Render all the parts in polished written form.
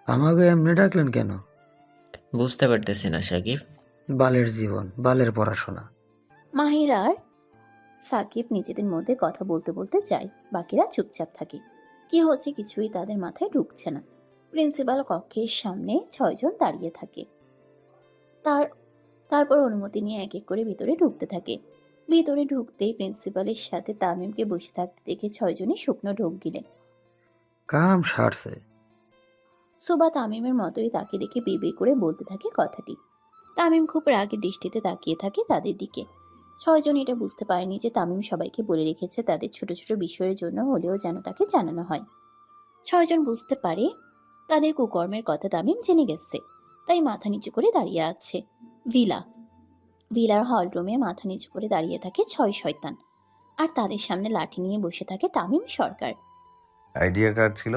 আমাকে এমনি ডাকলেন কেন? বুঝতে পারতেছি না সাকিব। বালের জীবন, বালের পড়াশোনা। মাহির আর সাকিব নিজেদের মধ্যে কথা বলতে বলতে যায়, বাকিরা চুপচাপ থাকে। কি হচ্ছে কিছুই তাদের মাথায় ঢুকছে না। প্রিন্সিপাল কক্ষের সামনে 6 জন দাঁড়িয়ে থাকে। তার তারপর অনুমতি নিয়ে এক এক করে ভিতরে ঢুকতে থাকে। ভিতরে ঢুকতেই প্রিন্সিপালের সাথে তামিমকে বসে থাকতে দেখে 6 জনই শুকনো ঢোক গিলেন। কাম সারছে। সুবা তামিমের মতোই তাকে দেখে বিড়বিড় করে বলতে থাকে কথাটি। তামিম খুব রাগের দৃষ্টিতে তাকিয়ে থাকে তাদের দিকে। 6 জন এটা বুঝতে পারেনি যে তামিম সবাইকে বলে রেখেছে তাদের ছোট ছোট বিষয়ের জন্য হলেও যেন তাকে জানানো হয়। 6 জন বুঝতে পারে তাদের কুকর্মের কথা তামিম জেনে গেছে, তাই মাথা নিচু করে দাঁড়িয়ে আছে। ভিলা ভিলার হল রুমে মাথা নিচু করে দাঁড়িয়ে থাকে 6 শয়তান, আর তাদের সামনে লাঠি নিয়ে বসে থাকে তামিম সরকার। আইডিয়া কার ছিল?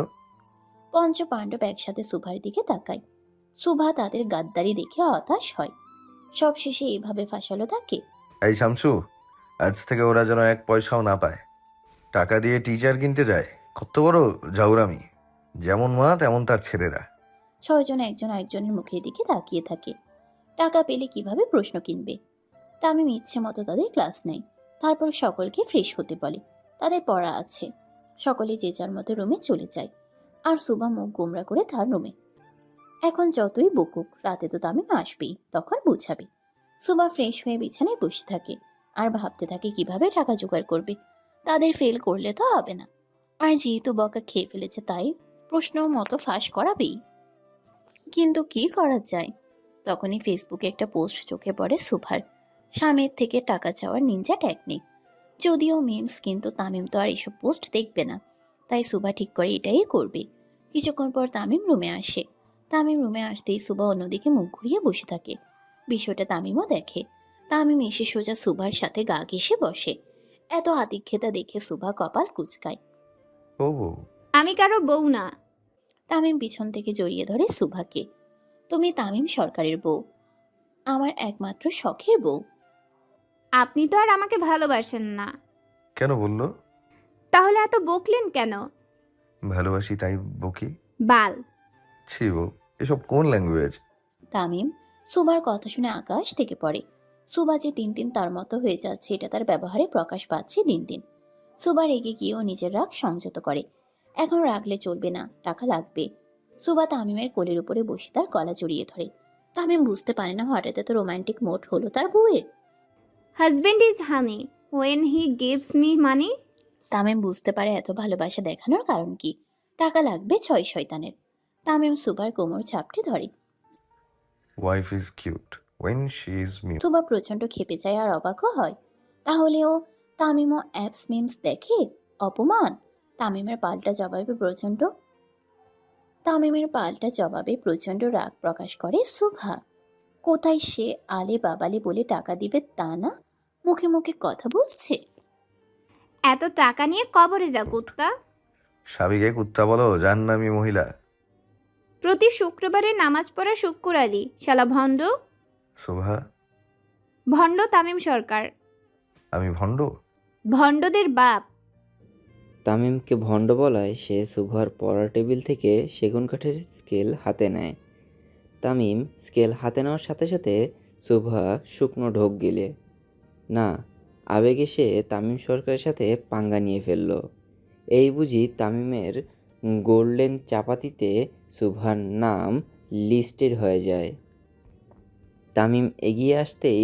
পঞ্চ পাণ্ডব একসাথে সুভার দিকে তাকায়। সুভা তাদের গাদ্দারি দেখে হতাশ হয়। সবশেষে এইভাবে ফাঁসালো তাকে। এই শামসু, আজ থেকে ওরা যেন এক পয়সাও না পায়। টাকা দিয়ে টিচার কিনতে যায়, কত বড় ঝাউরামি। যেমন মা তেমন তার ছেলেরা। 6 জন একজন আরেকজনের মুখের দিকে তাকিয়ে থাকে। টাকা পেলে কিভাবে প্রশ্ন কিনবে। তামিম ইচ্ছে মতো তাদের ক্লাস নেয়। তারপর সকলকে ফ্রেশ হতে বলে, তাদের পড়া আছে। সকলে যে যার মতো রুমে চলে যায়, আর সুবা মুখ গোমরা করে তার রুমে। এখন যতই বকুক, রাতে তো তামিম আসবেই, তখন বুঝাবে। সুবা ফ্রেশ হয়ে বিছানায় বসে থাকে আর ভাবতে থাকে কিভাবে টাকা জোগাড় করবে। তাদের ফেল করলে তো হবে না, আর যেহেতু বকা খেয়ে ফেলেছে তাই প্রশ্ন মতো ফাঁস করাবেই। কিন্তু কি করা যায়? তখনই ফেসবুকে একটা পোস্ট চোখে পড়ে সুভার, স্বামীর থেকে টাকা চাওয়ার নিনজা টেকনিক। যদিও মিমস, কিন্তু তামিম তো আর এসব পোস্ট দেখবে না, তাই সুভা ঠিক করে এটাই করবে। কিছুক্ষণ পর তামিম রুমে আসে। তামিম রুমে আসতেই সুভা অন্যদিকে মুখ ঘুরিয়ে বসে থাকে। বিষয়টা তামিমও দেখে। তামিম এসে সোজা সুভার সাথে গা ঘেঁষে বসে। এত আতিক্ষেতা দেখে সুভা কপাল কুঁচকায়। ও, আমি কারো বউ না। তামিম পিছন থেকে জড়িয়ে ধরে সুভাকে। তুমি তামিম সরকারের বউ, আমার একমাত্র শখের বউ। আপনি তো আর আমাকে ভালোবাসেন না। কেন বললো? তাহলে এত বকলেন কেন? ভালোবাসি তাই বকি? বাল। ছি বউ, এসব কোন ল্যাঙ্গুয়েজ? তামিম সুবার কথা শুনে আকাশ থেকে পড়ে। সুবা যে দিন দিন তার মতো হয়ে যাচ্ছে এটা তার ব্যবহারে প্রকাশ পাচ্ছে দিন দিন। সুবা রেগে গিয়েও নিজের রাগ সংযত করে। এখন রাগলে চলবে না, টাকা লাগবে। সুবা তামিমের কোলের উপরে বসে তার গলা জড়িয়ে ধরে। তামিম বুঝতে পারে না হঠাৎ এত রোমান্টিক মোড হলো তার বউয়ের। Husband is honey when he gives me money. Tamim বুঝতে পারে এত ভালোবাসা দেখানোর কারণ কি। টাকা লাগবে 6 শয়তানের। তামিম সুবার কোমর চাপটে ধরে। Wife is cute when she is mew. Subha প্রচন্ড খেপে যায় আর অবাকও হয়। তাহলেও তামিমও অ্যাপস মিমস দেখে? অপমান। তামিমের পাল্টা জবাবে প্রচন্ড তামিমের পাল্টা জবাবে প্রচন্ড রাগ প্রকাশ করে সুভা। কোথায় সে আলে বাবালে বলে টাকা দিবে তা না, মুখে মুখে কথা বলছে। এত টাকা নিয়ে কবরে যা কুত্তা। স্বামীকে কুত্তা বলো, জান্নামী মহিলা। প্রতি শুক্রবারে নামাজ পড়া শুক্কুর আলী শালা ভণ্ড। শোভা, ভণ্ড তামিম সরকার। আমি ভণ্ড? ভণ্ডদের বাপ। তামিমকে ভণ্ড বলায় সে শুভার পড়ার টেবিল থেকে সেগুন কাঠের স্কেল হাতে নেয়। তামিম স্কেল হাতে নেওয়ার সাথে সাথে শুভা শুকনো ঢোক গিলে। না, আবেগে সে তামিম সরকারের সাথে পাঙ্গা নিয়ে ফেলল। এই বুঝি তামিমের গোল্ডেন চাপাতিতে শুভার নাম লিস্টেড হয়ে যায়। তামিম এগিয়ে আসতেই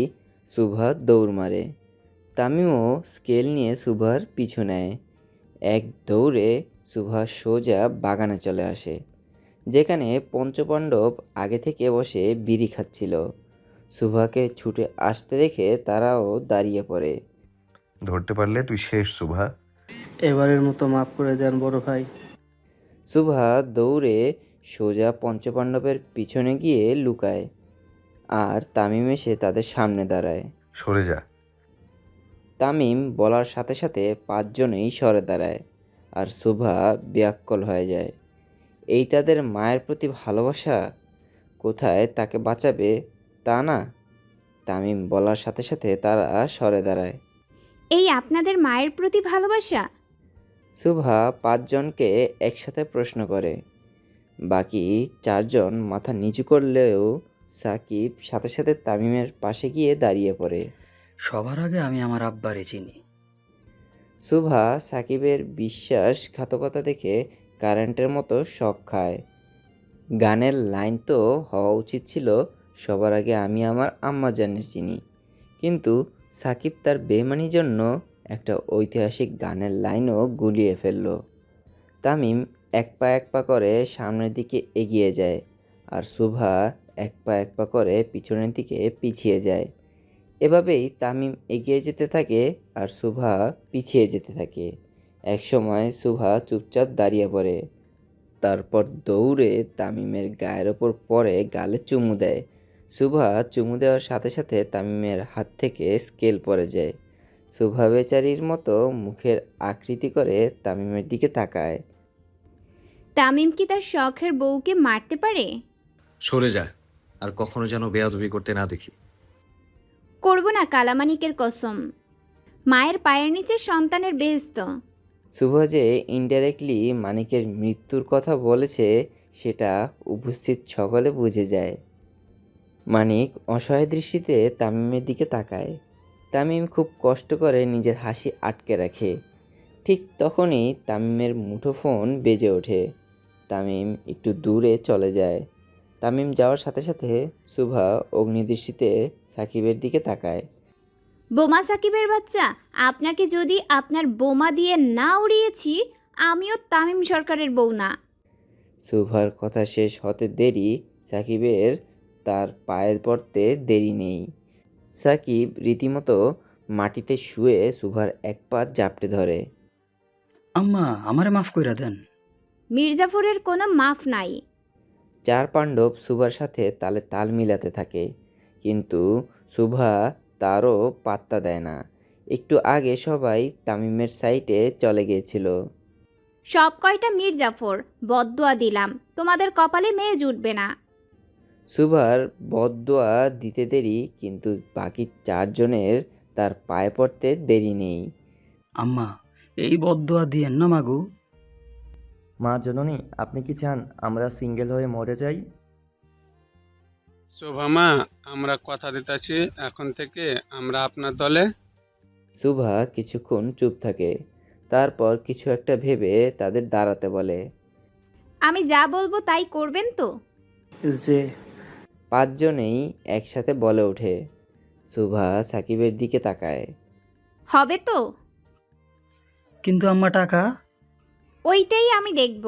শুভা দৌড় মারে। তামিমও স্কেল নিয়ে শুভার পিছু নেয়। এক দৌড়ে শুভা সোজা বাগানে চলে আসে, যেখানে পঞ্চপাণ্ডব আগে থেকে বসে বিড়ি খাচ্ছিল। শুভাকে ছুটে আসতে দেখে তারাও দাঁড়িয়ে পড়ে। ধরতে পারলে তুই শেষ শুভা। এবারের মতো মাফ করে দেন বড় ভাই। শুভা দৌড়ে সোজা পঞ্চপাণ্ডবের পিছনে গিয়ে লুকায়, আর তামিম এসে তাদের সামনে দাঁড়ায়। সরে যা। তামিম বলার সাথে সাথে 5 জনেই সরে দাঁড়ায়, আর শুভা ব্যাকুল হয়ে যায়। এই তাদের মায়ের প্রতি ভালোবাসা, কোথায় তাকে বাঁচাবে তা না। তামিম বলার সাথে সাথে তারা সরে দাঁড়ায়। এই আপনাদের মায়ের প্রতি ভালোবাসা? শুভা 5 জনকে একসাথে প্রশ্ন করে। বাকি চারজন মাথা নিচু করলেও সাকিব সাথে সাথে তামিমের পাশে গিয়ে দাঁড়িয়ে পড়ে। সবার আগে আমি আমার আব্বারে চিনি। শুভা সাকিবের বিশ্বাসঘাতকতা দেখে কারেন্টের মতো শক খায়। গানের লাইন তো হওয়া উচিত ছিল, সবার আগে আমি আমার আম্মাজানের চিনি, কিন্তু সাকিব তার বেমানির জন্য একটা ঐতিহাসিক গানের লাইনও গুলিয়ে ফেলল। তামিম এক পা করে সামনের দিকে এগিয়ে যায়, আর শুভা এক পা করে পিছনের দিকে পিছিয়ে যায়। এভাবেই তামিম এগিয়ে যেতে থাকে আর শুভা পিছিয়ে যেতে থাকে। একসময় শুভা চুপচাপ দাঁড়িয়ে পড়ে, তারপর দৌড়ে তামিমের গায়ের ওপর পড়ে গালে চুমু দেয়। শুভা চুমু দেওয়ার সাথে সাথে তামিমের হাত থেকে স্কেল পড়ে যায়। শুভা বেচারির মতো মুখের আকৃতি করে তামিমের দিকে তাকায়। তামিম কি তার শখের বউকে মারতে পারে? সরে যা, আর কখনো যেন বেয়াদবি করতে না দেখি। করব না, কালামানিকের কসম। মায়ের পায়ের নিচে সন্তানের বেহেশত। শুভা যে ইনডাইরেক্টলি মানিকের মৃত্যুর কথা বলেছে সেটা উপস্থিত সকলে বুঝে যায়। মানিক অসহায় দৃষ্টিতে তামিমের দিকে তাকায়। তামিম খুব কষ্ট করে নিজের হাসি আটকে রাখে। ঠিক তখনই তামিমের মুঠোফোন বেজে ওঠে। তামিম একটু দূরে চলে যায়। তামিম যাওয়ার সাথে সাথে শুভা অগ্নিদৃষ্টিতে সাকিবের দিকে তাকায়। বোমা সাকিবের বাচ্চা, আপনাকে যদি আপনার বোমা দিয়ে না উড়িয়েছি, আমিও তামিম সরকারের বউ না। শুভার কথা শেষ হতে দেরি, সাকিবের তার পায়ে পড়তে দেরি নেই। সাকিব রীতিমতো মাটিতে শুয়ে শুভার এক পা জাপটে ধরে। আম্মা, আমারে মাফ কইরা দেন। মির্জাফরের কোনো মাফ নাই। চার পাণ্ডব শুভার সাথে তালে তাল মিলাতে থাকে, কিন্তু শুভা তারও পাত্তা দেয় না। একটু আগে সবাই তামিমের সাইটে চলে গিয়েছিল। সব কয়টা মির্জাফর, বদদোয়া দিলাম, তোমাদের কপালে মেয়ে জুটবে না। শুভার বদদোয়া দিতে দেরি, কিন্তু বাকি চারজনের তার পায়ে পড়তে দেরি নেই। আম্মা, এই বদদোয়া দিয়েন না মাগু। মা জননী, আপনি কি চান আমরা সিঙ্গেল হয়ে মরে যাই? শোভামা, আমরা কথা দিতেছি, এখন থেকে আমরা আপনার দলে। শুভা কিছুক্ষণ চুপ থাকে, তারপর কিছু একটা ভেবে তাদের দাঁড়াতে বলে। আমি যা বলবো তাই করবেন তো? যে পাঁচজনেই একসাথে বলে ওঠে। শুভা সাকিবের দিকে তাকায়। হবে তো? কিন্তু আম্মা, টাকা? ওইটাই আমি দেখব।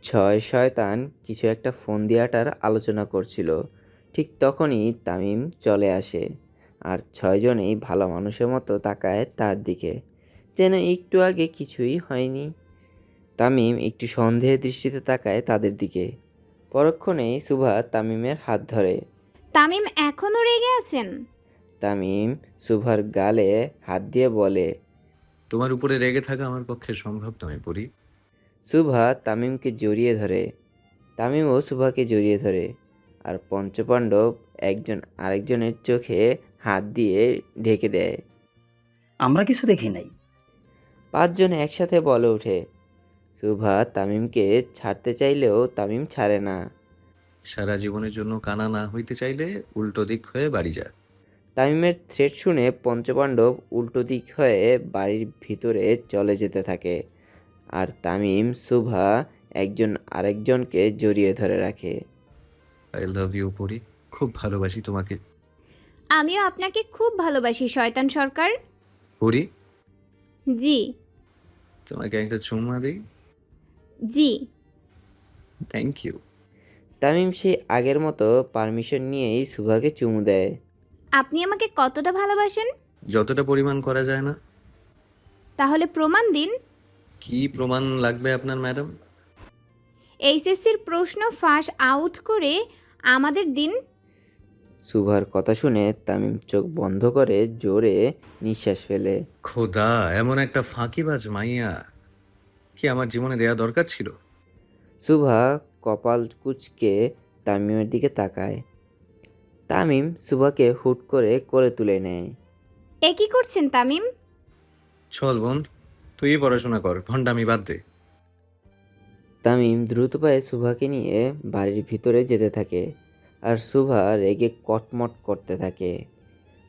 ছয় শয়তান কিছু একটা ফোন দিয়াটার আলোচনা করছিল। ঠিক তখনই তামিম চলে আসে, আর ছয়জনেই ভালো মানুষের মতো তাকায় তার দিকে, যেন একটু আগে কিছুই হয়নি। তামিম একটু সন্দেহের দৃষ্টিতে তাকায় তাদের দিকে। পরক্ষণেই শুভা তামিমের হাত ধরে। তামিম এখনো রেগে আছেন? তামিম শুভার গালে হাত দিয়ে বলে। তোমার উপরে রেগে থাকা আমার পক্ষে সম্ভব নয় পরি। শুভা তামিমকে জড়িয়ে ধরে, তামিমও শুভাকে জড়িয়ে ধরে, আর পঞ্চপাণ্ডব একজন আরেকজনের চোখে হাত দিয়ে ঢেকে দেয়। আমরা কিছু দেখি নাই। পাঁচজন একসাথে বলে ওঠে। শুভা তামিমকে ছাড়তে চাইলেও তামিম ছাড়ে না। সারা জীবনের জন্য কানা না হইতে চাইলে উল্টো দিক হয়ে বাড়ি যা। তামিমের থ্রেট শুনে পঞ্চপাণ্ডব উল্টো দিক হয়ে বাড়ির ভিতরে চলে যেতে থাকে, আর তামিম শুভা একজন আরেকজনকে জড়িয়ে ধরে রাখে। আই লাভ ইউ পরি, খুব ভালোবাসি তোমাকে। আমিও আপনাকে খুব ভালোবাসি শয়তান সরকার। পরি, জি। তোমাকে একটা চুম্মা দিই। জি। Thank you. তামিম সেই আগের মতো পারমিশন নিয়েই শুভাকে চুমু দেয়। আপনি আমাকে কতটা ভালোবাসেন? যতটা পরিমাণ করা যায় না। তাহলে প্রমাণ দিন। কি প্রমাণ লাগবে আপনার ম্যাডাম? এইচএসসির প্রশ্ন ফাঁস আউট করে আমাদের দিন। শুভার কথা শুনে তামিম চোখ বন্ধ করে জোরে নিঃশ্বাস ফেলে। খোদা, এমন একটা ফাঁকিবাজ মাইয়া কি আমার জীবনে দেয়া দরকার ছিল? শুভা কপাল কুঁচকে তামিমের দিকে তাকায়। তামিম শুভাকে হুট করে কোলে তুলে নেয়। এ কি করছেন তামিম? চল বোন, তুই পড়াশোনা কর, ভণ্ডামি বাদ দে। তামিম দ্রুত পায়ে সুভাকে নিয়ে বাড়ির ভিতরে যেতে থাকে আর সুভা রেগে কটমট করতে থাকে।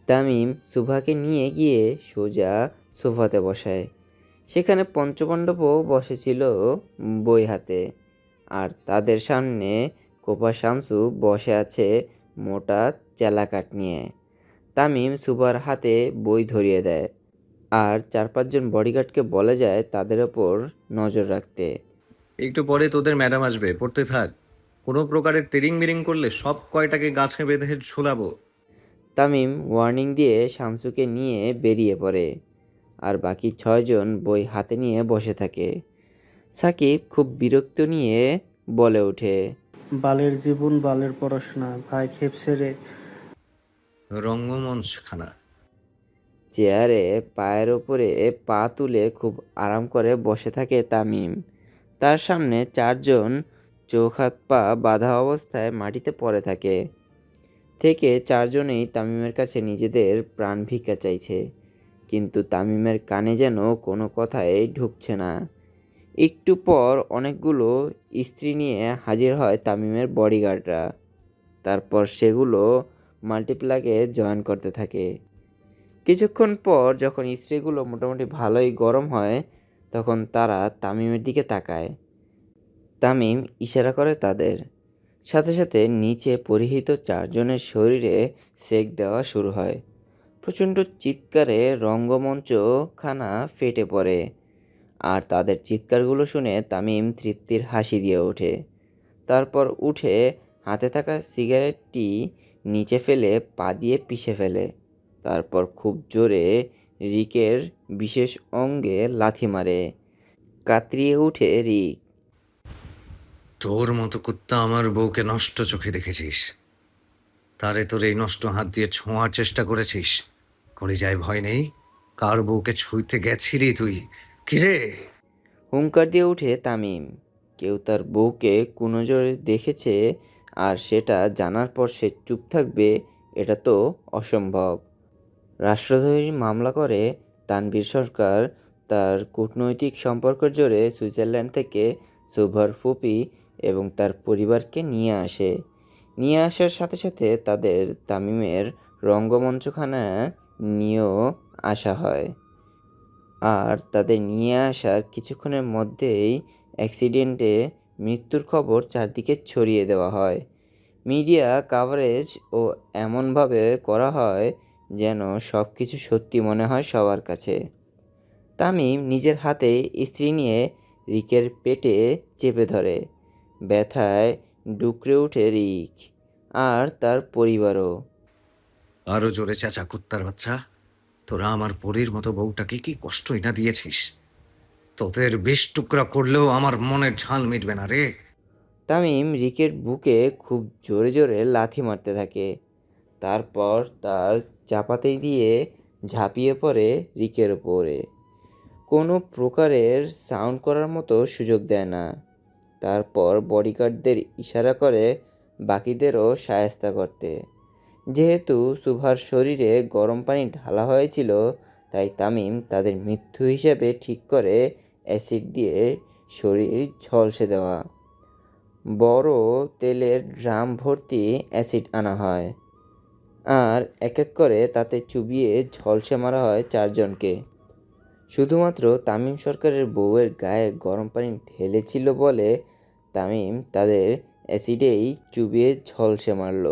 তামিম সুভাকে নিয়ে গিয়ে সোজা সোফাতে বসায়। সেখানে পঞ্চপাণ্ডবও বসেছিল বই হাতে, আর তাদের সামনে কোপা শামসু বসে আছে মোটা চেলাকাঠ নিয়ে। তামিম সুভার হাতে বই ধরিয়ে দেয় আর 4-5 জন বডিগার্ডকে বলে যায় তাদের ওপর নজর রাখতে। একটু পরে তোদের ম্যাডাম আসবে, পড়তে থাক। কোনো প্রকারের তেরিং বিরিং করলে সব কয়টাকে গাছে বেঁধে ঝুলাবো। তামিম ওয়ার্নিং দিয়ে শামসুকে নিয়ে বেরিয়ে পড়ে আর বাকি 6 জন বই হাতে নিয়ে বসে থাকে। সাকিব খুব বিরক্ত নিয়ে বলে ওঠে, বালের জীবন বালের পড়াশোনা, ভাই খেপছে রে। রঙ্গমঞ্চ খানা। চেয়ারে পায়ের ওপরে পা তুলে খুব আরাম করে বসে থাকে তামিম। তার সামনে 4 জন চোখ হাত পা বাঁধা অবস্থায় মাটিতে পড়ে থাকে। 4জনেই তামিমের কাছে নিজেদের প্রাণ ভিক্ষা চাইছে, কিন্তু তামিমের কানে যেন কোনো কথাই ঢুকছে না। একটু পর অনেকগুলো স্ত্রী নিয়ে হাজির হয় তামিমের বডিগার্ডরা। তারপর সেগুলো মাল্টিপ্লাগে জয়েন করতে থাকে। কিছুক্ষণ পর যখন স্ত্রীগুলো মোটামুটি ভালোই গরম হয়, তখন তারা তামিমের দিকে তাকায়। তামিম ইশারা করে তাদের। সাথে সাথে নিচে পরিহিত 4জনের শরীরে সেক দেওয়া শুরু হয়। প্রচণ্ড চিৎকারে রঙ্গমঞ্চখানা ফেটে পড়ে, আর তাদের চিৎকারগুলো শুনে তামিম তৃপ্তির হাসি দিয়ে ওঠে। তারপর উঠে হাতে থাকা সিগারেটটি নিচে ফেলে পা দিয়ে পিষে ফেলে। তারপর খুব জোরে রিকের বিশেষ অঙ্গে লাথি মারে। কাতরিয়ে উঠে রিক। তোর মতো কুত্তা আমার বউকে নষ্ট চোখে দেখেছিস, তারে তোর এই নষ্ট হাত দিয়ে ছোঁয়ার চেষ্টা করেছিস। করে যায় ভয় নেই? কার বউকে ছুঁইতে গেছিলি তুই? কিরে? হুঙ্কার দিয়ে উঠে তামিম। কেউ তার বউকে কুনজরে দেখেছে আর সেটা জানার পর সে চুপ থাকবে, এটা তো অসম্ভব। রাষ্ট্রদ্রোহী মামলা করে তানভীর সরকার তার কূটনৈতিক সম্পর্কের জোরে সুইজারল্যান্ড থেকে সুভার ফুপি এবং তার পরিবারকে নিয়ে আসে। নিয়ে আসার সাথে সাথে তাদের তামিমের রঙ্গমঞ্চখানা নিয়েও আসা হয়, আর তাদের নিয়ে আসার কিছুক্ষণের মধ্যেই অ্যাক্সিডেন্টে মৃত্যুর খবর চারদিকে ছড়িয়ে দেওয়া হয়। মিডিয়া কাভারেজ ও এমনভাবে করা হয় যেন সব কিছু সত্যি মনে হয় সবার কাছে। তামিম নিজের হাতে স্ত্রী নিয়ে রিকের পেটে চেপে ধরে। ব্যথায় ডুকরে ওঠে রিক আর তার পরিবারও। আরো জোরে চেঁচা, কুত্তার বাচ্চা। তোরা আমার পরীর মতো বউটাকে কি কষ্টই না দিয়েছিস? তোদের বিষ টুকরা করলেও আমার মনের ঝাল মিটবে না রে। তামিম রিকের বুকে খুব জোরে জোরে লাথি মারতে থাকে। তারপর তার চাপাতি দিয়ে ঝাঁপিয়ে পড়ে রিকের ওপরে। কোনো প্রকারের সাউন্ড করার মতো সুযোগ দেয় না। তারপর বডিগার্ডদের ইশারা করে বাকিদেরও শায়েস্তা করতে। যেহেতু সুভার শরীরে গরম পানি ঢালা হয়েছিল, তাই তামিম তাদের মৃত্যু হিসেবে ঠিক করে অ্যাসিড দিয়ে শরীর ঝলসে দেওয়া। বড় তেলের ড্রাম ভর্তি অ্যাসিড আনা হয় আর এক এক করে তাতে চুবিয়ে ঝলসে মারা হয় 4জনকে। শুধুমাত্র তামিম সরকারের বউয়ের গায়ে গরম পানি ঢেলেছিল বলে তামিম তাদের অ্যাসিডেই চুবিয়ে ঝলসে মারল।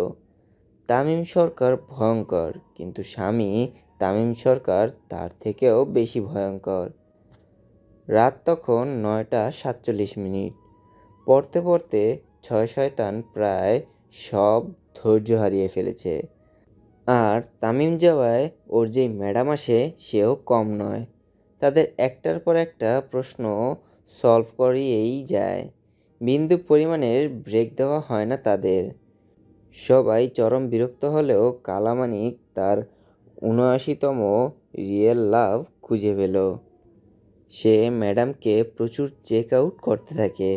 তামিম সরকার ভয়ঙ্কর, কিন্তু স্বামী তামিম সরকার তার থেকেও বেশি ভয়ঙ্কর। রাত তখন 9টা 47 মিনিট। পড়তে পড়তে 6 শয়তান প্রায় সব ধৈর্য হারিয়ে ফেলেছে, আর তামিম যাওয়ায় ওর যেই ম্যাডাম আসে সেও কম নয়। তাদের একটার পর একটা প্রশ্ন সলভ করিয়েই যায়, বিন্দু পরিমাণের ব্রেক দেওয়া হয় না তাদের। সবাই চরম বিরক্ত হলেও কালামানিক তার 79তম রিয়েল লাভ খুঁজে পেল। সে ম্যাডামকে প্রচুর চেক আউট করতে থাকে।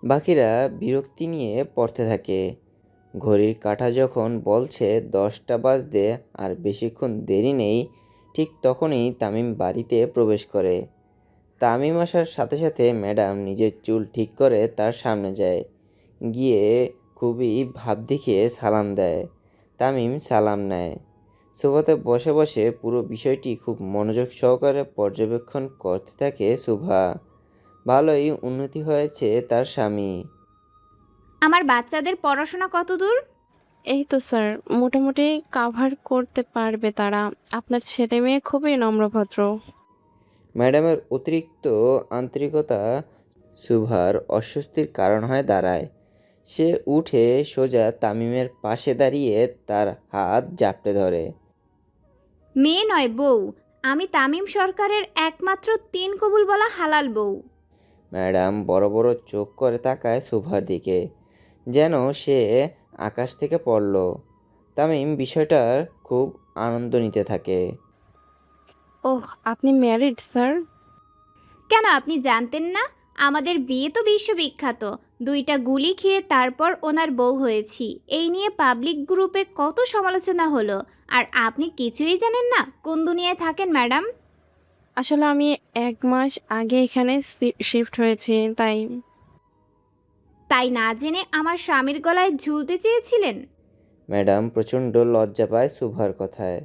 বাকিরা বিরক্তি নিয়ে পড়তে থাকে। ঘড়ির কাঁটা যখন বলছে 10টা বাজতে আর বেশিক্ষণ দেরি নেই, ঠিক তখনই তামিম বাড়িতে প্রবেশ করে। তামিম আসার সাথে সাথে ম্যাডাম নিজের চুল ঠিক করে তার সামনে যায়, গিয়ে খুবই ভাব দেখিয়ে সালাম দেয়। তামিম সালাম নেয়। সোফাতে বসে বসে পুরো বিষয়টি খুব মনোযোগ সহকারে পর্যবেক্ষণ করতে থাকে শুভা। ভালোই উন্নতি হয়েছে তার স্বামী। আমার বাচ্চাদের পড়াশোনা কত দূর? এই তো স্যার, মোটামুটি কাভার করতে পারবে তারা। আপনার ছেলে মেয়ে খুবই নম্রভদ্র। ম্যাডামের অতিরিক্ত আন্তরিকতা শুভার অস্বস্তির কারণ হয়ে দাঁড়ায়। সে উঠে সোজা তামিমের পাশে দাঁড়িয়ে তার হাত জাপটে ধরে। মেয়ে নয় বউ। আমি তামিম সরকারের একমাত্র 3 কবুল বলা হালাল বউ। ম্যাডাম বড় বড় চোখ করে তাকায় শুভার দিকে, যেন সে আকাশ থেকে পড়ল। তামিম বিষয়টার খুব আনন্দ নিতে থাকে। ওহ, আপনি ম্যারিড স্যার? কেন আপনি জানতেন না? আমাদের বিয়ে তো বিশ্ববিখ্যাত। 2টা গুলি খেয়ে তারপর ওনার বউ হয়েছি। এই নিয়ে পাবলিক গ্রুপে কত সমালোচনা হলো। আর আপনি কিছুই জানেন না কোন দুনিয়ায় থাকেন ম্যাডাম। আসলে আমি 1 মাস আগে এখানে শিফট হয়েছি, তাই। তাই না জেনে আমার স্বামীর গলায় ঝুলতে চেয়েছিলেন? ম্যাডাম প্রচণ্ড লজ্জা পায় শুভার কথায়,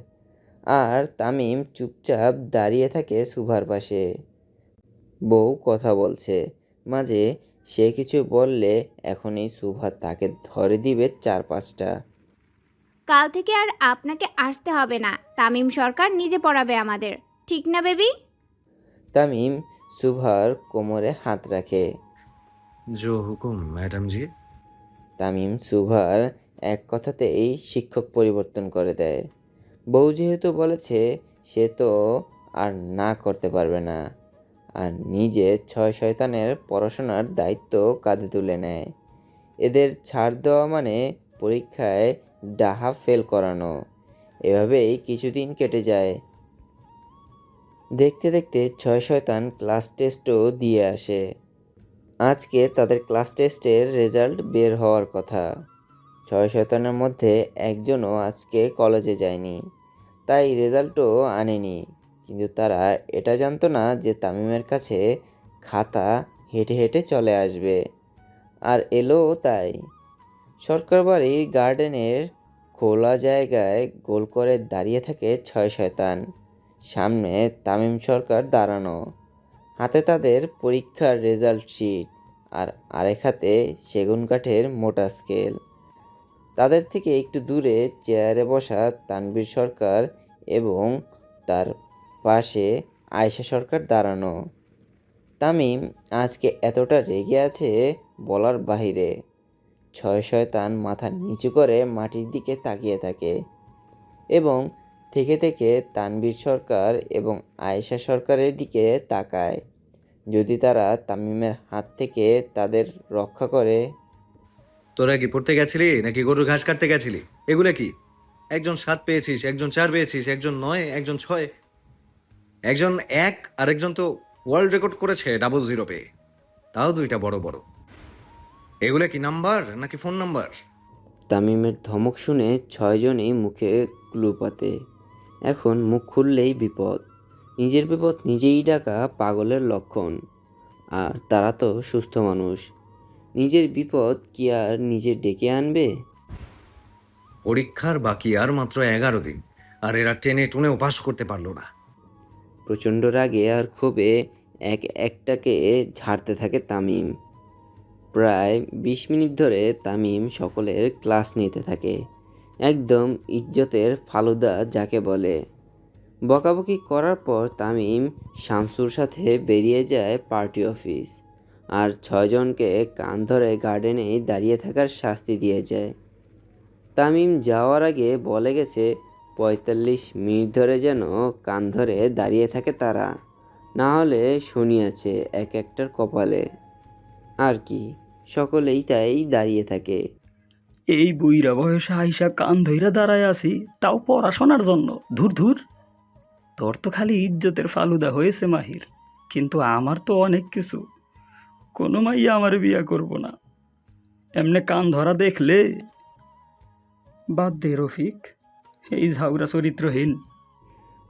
আর তামিম চুপচাপ দাঁড়িয়ে থাকে শুভার পাশে। বউ কথা বলছে, মাঝে সে কিছু বললে এখনই শুভা তাকে ধরে দিবে 4-5টা। কাল থেকে আর আপনাকে আসতে হবে না। তামিম সরকার নিজে পড়াবে আমাদের, ঠিক না বেবি? তামিম শুভার কোমরে হাত রাখে। জো হুকুম ম্যাডাম জি। তামিম শুভার এক কথাতেই শিক্ষক পরিবর্তন করে দেয়। বউ যেহেতু বলেছে, সে তো আর না করতে পারবে না, আর নিজে 6 শয়তানের পড়াশোনার দায়িত্ব কাঁধে তুলে নেয়। এদের ছাড় দেওয়া মানে পরীক্ষায় ডাহা ফেল করানো। এভাবেই কিছুদিন কেটে যায়। দেখতে দেখতে 6 শয়তান ক্লাস টেস্টও দিয়ে আসে। আজকে তাদের ক্লাস টেস্টের রেজাল্ট বের হওয়ার কথা। 6 শয়তানের মধ্যে একজনও আজকে কলেজে যায়নি, তাই রেজাল্টও আনেনি। কিন্তু তারা এটা জানতো না যে তামিমের কাছে খাতা হেঁটে হেঁটে চলে আসবে, আর এলো তাই। সরকার বাড়ির গার্ডেনের খোলা জায়গায় গোল করে দাঁড়িয়ে থাকে 6 শয়তান। সামনে তামিম সরকার দাঁড়ানো, হাতে তাদের পরীক্ষার রেজাল্ট শিট, আর আরেক হাতে সেগুন কাঠের মোটা স্কেল। তাদের থেকে একটু দূরে চেয়ারে বসা তানভীর সরকার এবং তার পাশে আয়েশা সরকার দাঁড়ানো। তামিম আজকে এতটা রেগে আছে বলার বাহিরে। 6 শয়তান মাথা নিচু করে মাটির দিকে তাকিয়ে থাকে, এবং থেকে থেকে তানভীর সরকার এবং আয়েশা সরকারের দিকে তাকায়, যদি তারা তামিমের হাত থেকে তাদের রক্ষা করে। তোরা কি পড়তে গেছিলি নাকি গরুর ঘাস কাটতে গেছিলি? এগুলো কি? একজন 7 পেয়েছিস, একজন 4 পেয়েছিস, একজন 9, একজন 6, একজন 1, আর একজন তো ওয়ার্ল্ড রেকর্ড করেছে 00 পেয়ে, তাও 2টা বড় বড়। এগুলো কি নাম্বার নাকি ফোন নাম্বার? তামিমের ধমক শুনে 6 জনই মুখে ক্লু পাতে। এখন মুখ খুললেই বিপদ। নিজের বিপদ নিজেই ডাকা পাগলের লক্ষণ, আর তারা তো সুস্থ মানুষ। নিজের বিপদ কি আর নিজে ডেকে আনবে? পরীক্ষার বাকি আর মাত্র 11 দিন, আর এরা টেনে টুনেও পাস করতে পারলো না। প্রচণ্ড রাগে আর ক্ষোভে এক একটাকে ঝাড়তে থাকে তামিম। প্রায় 20 মিনিট ধরে তামিম সকলের ক্লাস নিতে থাকে, একদম ইজ্জতের ফালুদা যাকে বলে। বকাবকি করার পর তামিম শামসুর সাথে বেরিয়ে যায় পার্টি অফিস, আর 6 জনকে কান ধরে গার্ডেনেই দাঁড়িয়ে থাকার শাস্তি দিয়ে যায়। তামিম যাওয়ার আগে বলে গেছে 45 মিনিট ধরে যেন কান ধরে দাঁড়িয়ে থাকে তারা, না হলে শুনিয়েছে এক একটার কপালে। আর কি, সকলেই তাই দাঁড়িয়ে থাকে। এই বুইরা বয়সে আইসা কান ধইরা দাঁড়ায় আছি, তাও পড়াশোনার জন্য? ধুর ধুর, তোর তো খালি ইজ্জতের ফালুদা হয়েছে মাহির, কিন্তু আমার তো অনেক কিছু। কোনো মাইয়া আমার বিয়া করব না, এমনে কান ধরা দেখলে। বাদ দে রফিক, এই ঝাউরা চরিত্রহীন।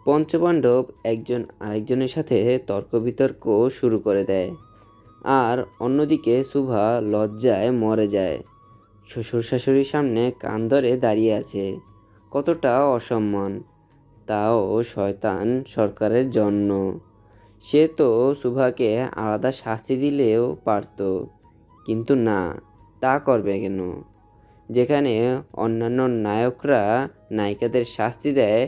পঞ্চপাণ্ডব একজন আরেকজনের সাথে তর্ক বিতর্ক শুরু করে দেয়। আর অন্যদিকে শুভা লজ্জায় মরে যায়। শ্বশুর শাশুড়ির সামনে কান ধরে দাঁড়িয়ে আছে। কতটা অসম্মান, তাও শয়তান সরকারের জন্য। সে তো শুভাকে আলাদা শাস্তি দিলেও পারত, কিন্তু না, তা করবে কেন? যেখানে অন্যান্য নায়করা নায়িকাদের শাস্তি দেয়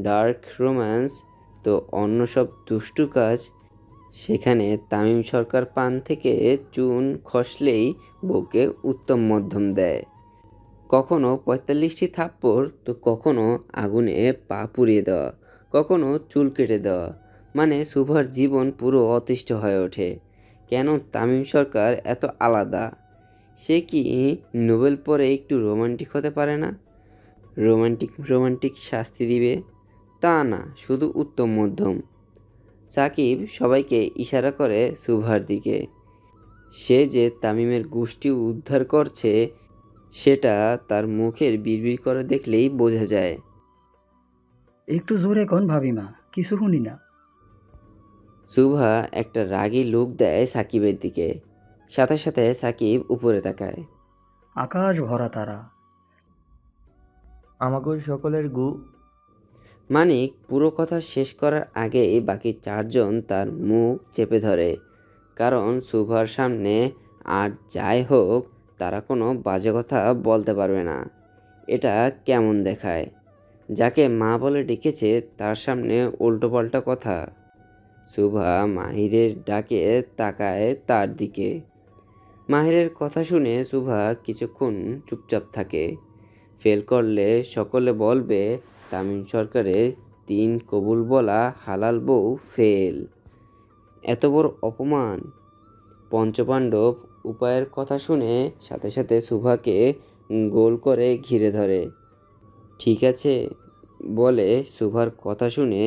ডার্ক রোম্যান্স, তো অন্য সব দুষ্টু কাজ, সেখানে তামিম সরকার পান থেকে চুন খসলেই বউকে উত্তম মধ্যম দেয়। কখনো ৪৫টি থাপ্পড়, তো কখনো আগুনে পা পুড়িয়ে দেওয়া, কখনো চুল কেটে দেওয়া। মানে শুভার জীবন পুরো অতিষ্ঠ হয়ে ওঠে। কেন তামিম সরকার এত আলাদা? সে কি নোবেল পরে একটু রোমান্টিক হতে পারে না? রোমান্টিক শাস্তি দিবে তা না, শুধু উত্তম মধ্যম। সাকিব সবাইকে ইশারা করে শুভার দিকে। সে যে তামিমের গোষ্ঠী উদ্ধার করছে সেটা তার মুখের বিড়বিড় করে দেখলেই বোঝা যায়। একটু জোরে কোন ভাবিমা, কিছু শুনি না। শুভা একটা রাগী লুক দেয় সাকিবের দিকে। সাথে সাথে সাকিব উপরে তাকায়। আকাশ ভরা তারা। আমাগো সকলের গু। মানিক পুরো কথা শেষ করার আগেই বাকি চারজন তার মুখ চেপে ধরে। কারণ শুভার সামনে আর যাই হোক, তারা কোনো বাজে কথা বলতে পারবে না। এটা কেমন দেখায়? যাকে মা বলে ডেকেছে তার সামনে উল্টোপাল্টা কথা। শুভা মাহিরের ডাকে তাকায় তার দিকে। মাহিরের কথা শুনে শুভা কিছুক্ষণ চুপচাপ থাকে। ফেল করলে সকলে বলবে তামিম সরকারের ৩ কবুল বলা হালাল বউ ফেল। এত বড় অপমান! পঞ্চপাণ্ডব উপায়ের কথা শুনে সাথে সাথে শুভাকে গোল করে ঘিরে ধরে। ঠিক আছে বলে শুভার কথা শুনে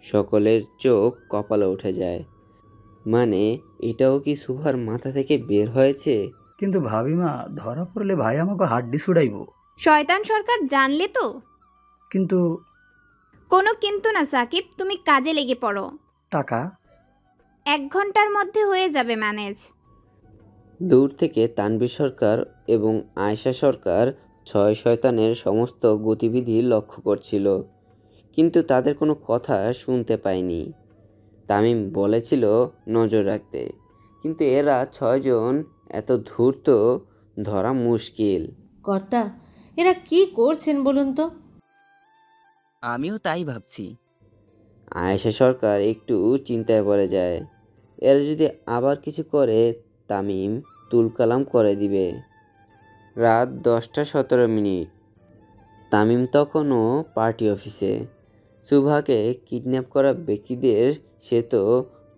সকলের চোখ কপালে উঠে যায়। মানে এটাও কি শুভার মাথা থেকে বের হয়েছে? কিন্তু ভাবিমা, ধরা পড়লে ভাই আমাকে হাড্ডি ছুড়াইব। শয়তান সরকার জানলে তো। কিন্তু কোনো কিন্তু না সাকিব, তুমি কাজে লেগে পড়ো। টাকা ১ ঘন্টার মধ্যে হয়ে যাবে ম্যানেজ। দূর থেকে তানভীর সরকার এবং আয়েশা সরকার ৬ শয়তানের সমস্ত গতিবিধি লক্ষ্য করছিল, কিন্তু তাদের কোনো কথা শুনতে পায়নি। তামিম বলেছিল নজর রাখতে, কিন্তু এরা ৬ জন এত ধূর্ত, ধরা মুশকিল। কর্তা, এরা কি করছেন বলুন তো? আমিও তাই ভাবছি। আয়েশা সরকার একটু চিন্তায় পড়ে যায়। এরা যদি আবার কিছু করে তামিম তুলকালাম করে দিবে। রাত ১০টা ১৭ মিনিট। তামিম তখনও পার্টি অফিসে। শুভাকে কিডন্যাপ করা ব্যক্তিদের সে তো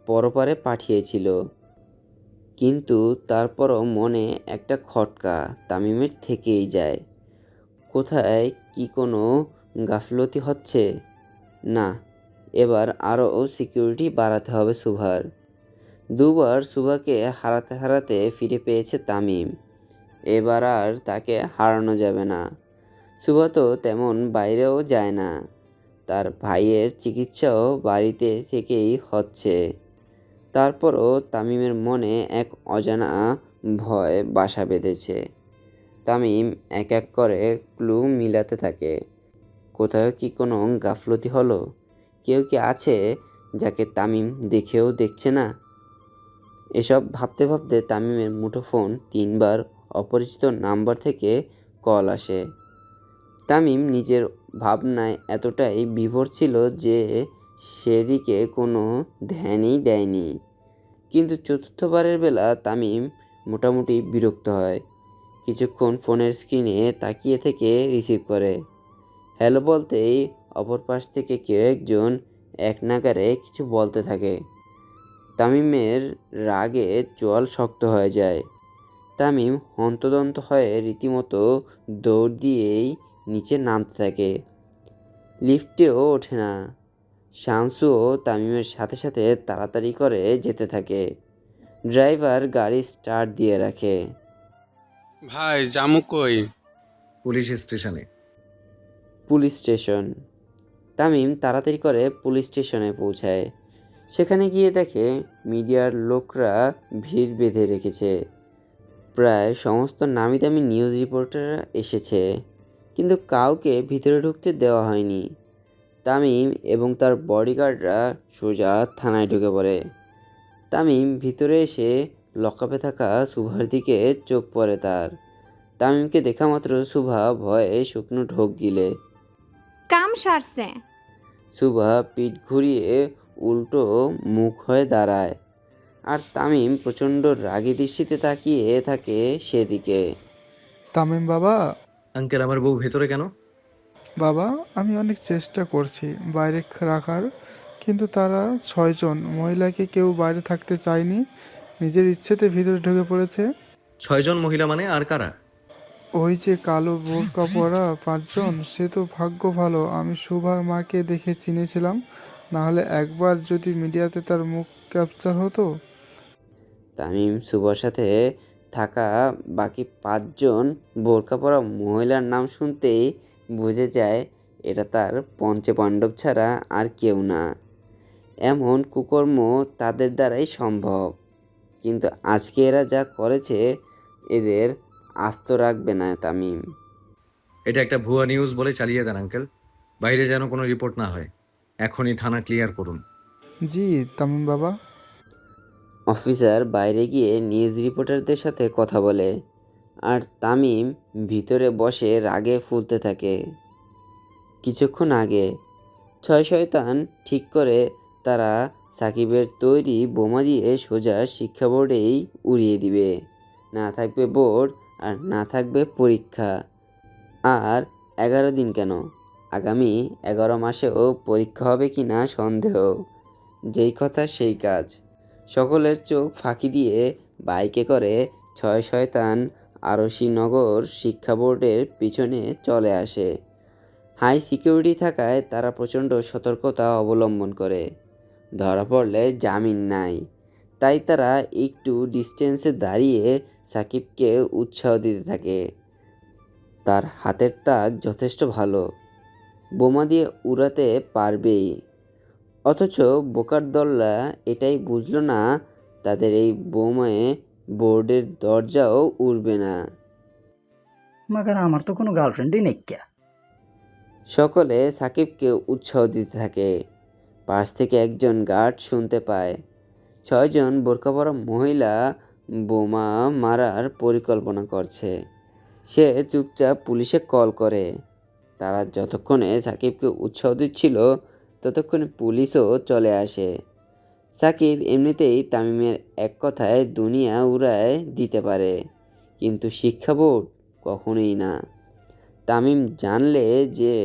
পরপারে পাঠিয়েছিল, কিন্তু তারপরও মনে একটা খটকা তামিমের থেকেই যায়। কোথায় কি কোনো গাফলতি হচ্ছে না? এবার আরও সিকিউরিটি বাড়াতে হবে শুভার। ২বার শুভাকে হারাতে হারাতে ফিরে পেয়েছে তামিম। এবার আর তাকে হারানো যাবে না। শুভা তো তেমন বাইরেও যায় না, তার ভাইয়ের চিকিৎসাও বাড়িতে থেকেই হচ্ছে। তারপরও তামিমের মনে এক অজানা ভয় বাসা বেঁধেছে। তামিম এক এক করে ক্লু মিলাতে থাকে। কোথাও কি কোনো গাফলতি হলো? কেউ কি আছে যাকে তামিম দেখেও দেখছে না? এসব ভাবতে ভাবতে তামিমের মুঠোফোন ৩বার অপরিচিত নাম্বার থেকে কল আসে। তামিম নিজের ভাবনায় এতটাই বিভোর ছিল যে সেদিকে কোনো ধ্যানই দেয়নি। কিন্তু চতুর্থবারের বেলা তামিম মোটামুটি বিরক্ত হয়। কিছুক্ষণ ফোনের স্ক্রিনে তাকিয়ে থেকে রিসিভ করে। হ্যালো বলতেই অপর পাশ থেকে কেউ একজন এক নাগারে কিছু বলতে থাকে। তামিমের রাগে চোয়াল শক্ত হয়ে যায়। তামিম হন্তদন্ত হয়ে রীতিমতো দৌড় দিয়েই নিচে নামতে থাকে। লিফটেও ওঠে না। শামসুও তামিমের সাথে সাথে তাড়াতাড়ি করে যেতে থাকে। ড্রাইভার গাড়ি স্টার্ট দিয়ে রাখে। ভাই জামু কই? পুলিশ স্টেশনে। Police station. তামিম তাড়াতাড়ি করে পুলিশ স্টেশনে পৌঁছায়। সেখানে গিয়ে দেখে মিডিয়ার লোকরা ভিড় বেঁধে রেখেছে। প্রায় সমস্ত নামি দামি নিউজ রিপোর্টাররা এসেছে, কিন্তু কাউকে ভিতরে ঢুকতে দেওয়া হয়নি। তামিম এবং তার বডিগার্ডরা সোজা থানায় ঢুকে পড়ে। তামিম ভিতরে এসে লকআপে থাকা সুভার দিকে চোখ পড়ে তার। তামিমকে দেখা মাত্র সুভা ভয়ে শুকনো ঢোক গিলে। কাম সারছে। সুভা পিঠ ঘুরিয়ে উল্টো মুখ হয়ে দাঁড়ায়, আর তামিম প্রচণ্ড রাগী দৃষ্টিতে তাকিয়ে থাকে সেদিকে। তামিম বাবা, আঙ্কেল, আমার বউ ভেতরে কেন? বাবা আমি অনেক চেষ্টা করছি বাইরে রাখার, কিন্তু তারা 6 জন মহিলাকে কেউ বাইরে থাকতে চায়নি, নিজের ইচ্ছেতে ভিতরে ঢুকে পড়েছে। 6 জন মহিলা মানে আর কারা? ওই যে কালো বোরকা পরা 5 জন, সে তো ভাগ্য ভালো আমি সুভার মাকে দেখে চিনেছিলাম, নাহলে একবার যদি মিডিয়াতে তার মুখ ক্যাপচার হতো। তামিম সুভার সাথে থাকা বাকি 5 জন বোরকা পরা মহিলার নাম শুনতেই বুঝে যায় এটা তার পঞ্চপাণ্ডব ছাড়া আর কেউ না। এমন কুকর্ম তাদের দ্বারাই সম্ভব, কিন্তু আজকে এরা যা করেছে এদের আস্ত রাখবে না তামিম। এটা একটা ভুয়া নিউজ বলে চালিয়ে দেন আঙ্কেল, বাইরে যেন কোনো রিপোর্ট না হয়। এখনই থানা ক্লিয়ার করুন। জি তামিম বাবা। অফিসার বাইরে গিয়ে নিউজ রিপোর্টারদের সাথে কথা বলে, আর তামিম ভিতরে বসে রাগে ফুলতে থাকে। কিছুক্ষণ আগে 6 শয়তান ঠিক করে তারা সাকিবের তৈরি বোমা দিয়ে সোজা শিক্ষা বোর্ডেই উড়িয়ে দিবে। না থাকবে বোর্ড আর না থাকবে পরীক্ষা। আর 11 দিন কেন, আগামী 11 মাসেও পরীক্ষা হবে কি না সন্দেহ। যেই কথা সেই কাজ। সকলের চোখ ফাঁকি দিয়ে বাইকে করে 6 শয়তান আরশিনগর শিক্ষা বোর্ডের পিছনে চলে আসে। হাই সিকিউরিটি থাকায় তারা প্রচণ্ড সতর্কতা অবলম্বন করে। ধরা পড়লে জামিন নাই, তাই তারা একটু ডিস্টেন্সে দাঁড়িয়ে সাকিবকে উৎসাহ দিতে থাকে। তার হাতের তাক যথেষ্ট ভালো, বোমা দিয়ে উড়াতে পারবেই। অথচ বোকার দলরা এটাই বুঝলো না তাদের এই বোমায় বোর্ডের দরজাও উড়বে না। মাগার আমার তো কোনো গার্লফ্রেন্ডই নেই ক্যা। সকলে সাকিবকে উৎসাহ দিতে থাকে। পাশ থেকে একজন গার্ড শুনতে পায় 6 জন বোরকা পরা মহিলা বোমা মারার পরিকল্পনা করছে। সে চুপচাপ পুলিশে কল করে। তারা যতক্ষণে সাকিবকে উৎসাহ দিচ্ছিল ততক্ষণে পুলিশও চলে আসে। সাকিব এমনিতেই তামিমের এক কথায় দুনিয়া উড়ায় দিতে পারে, কিন্তু শিক্ষা বোর্ড কখনোই না। তামিম জানলে যে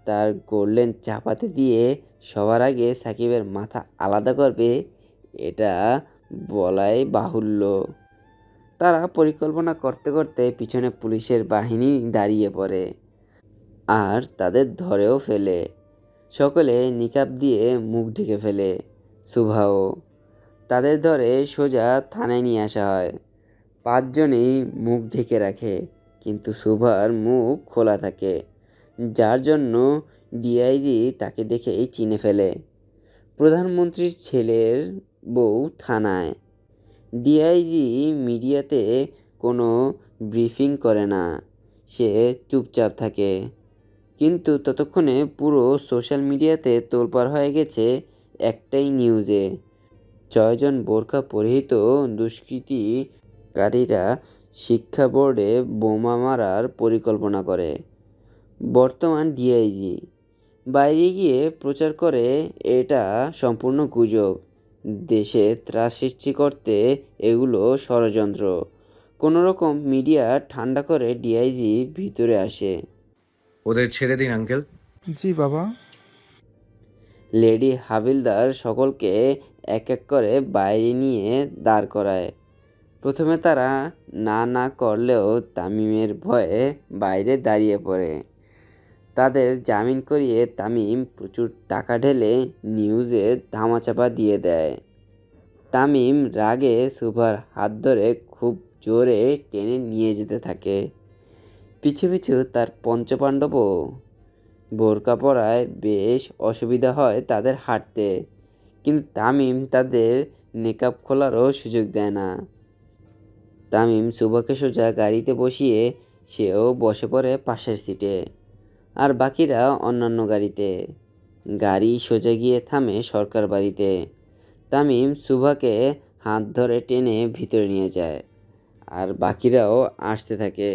তার গোল্ডেন চাপাতে দিয়ে সবার আগে সাকিবের মাথা আলাদা করবে, এটা বলাই বাহুল্য। তারা পরিকল্পনা করতে করতে পিছনে পুলিশের বাহিনী দাঁড়িয়ে পড়ে, আর তাদের ধরেও ফেলে। সকলে নিকাব দিয়ে মুখ ঢেকে ফেলে, সুভাও। তাদের ধরে সোজা থানায় নিয়ে আসা হয়। 5 জনই মুখ ঢেকে রাখে, কিন্তু সুভার মুখ খোলা থাকে, যার জন্য ডিআইজি তাকে দেখেই চিনে ফেলে। প্রধানমন্ত্রীর ছেলের বউ থানায়। ডিআইজি মিডিয়াতে কোনো ব্রিফিং করে না, সে চুপচাপ থাকে। কিন্তু ততক্ষণে পুরো সোশ্যাল মিডিয়াতে তোলপাড় হয়ে গেছে একটাই নিউজে, 6 জন বোরকা পরিহিত দুষ্কৃতিকারীরা শিক্ষা বোর্ডে বোমা মারার পরিকল্পনা করে। বর্তমান ডিআইজি বাইরে গিয়ে প্রচার করে এটা সম্পূর্ণ গুজব, দেশে ত্রাস সৃষ্টি করতে এগুলো ষড়যন্ত্র। কোনোরকম মিডিয়া ঠান্ডা করে ডিআইজি ভিতরে আসে। ওদের ছেড়ে দিন আঙ্কেল। জি বাবা। লেডি হাবিলদার সকলকে এক এক করে বাইরে নিয়ে দাঁড় করায়। প্রথমে তারা না করলেও তামিমের ভয়ে বাইরে দাঁড়িয়ে পড়ে। তাদের জামিন করিয়ে তামিম প্রচুর টাকা ঢেলে নিউজে ধামাচাপা দিয়ে দেয়। তামিম রাগে সুভার হাত ধরে খুব জোরে টেনে নিয়ে যেতে থাকে। পিছু পিছু তার পঞ্চপাণ্ডবও। বোরকা পরায় বেশ অসুবিধা হয় তাদের হাঁটতে, কিন্তু তামিম তাদের নেকাব খোলারও সুযোগ দেয় না। তামিম সুভাকে সোজা গাড়িতে বসিয়ে সেও বসে পড়ে পাশের সিটে, আর বাকিরা অন্যান্য গাড়িতে। গাড়ি সোজা গিয়ে থামে সরকার বাড়িতে। তামিম সুভাকে হাত ধরে টেনে ভিতরে নিয়ে যায়, আর বাকিরাও আসতে থাকে।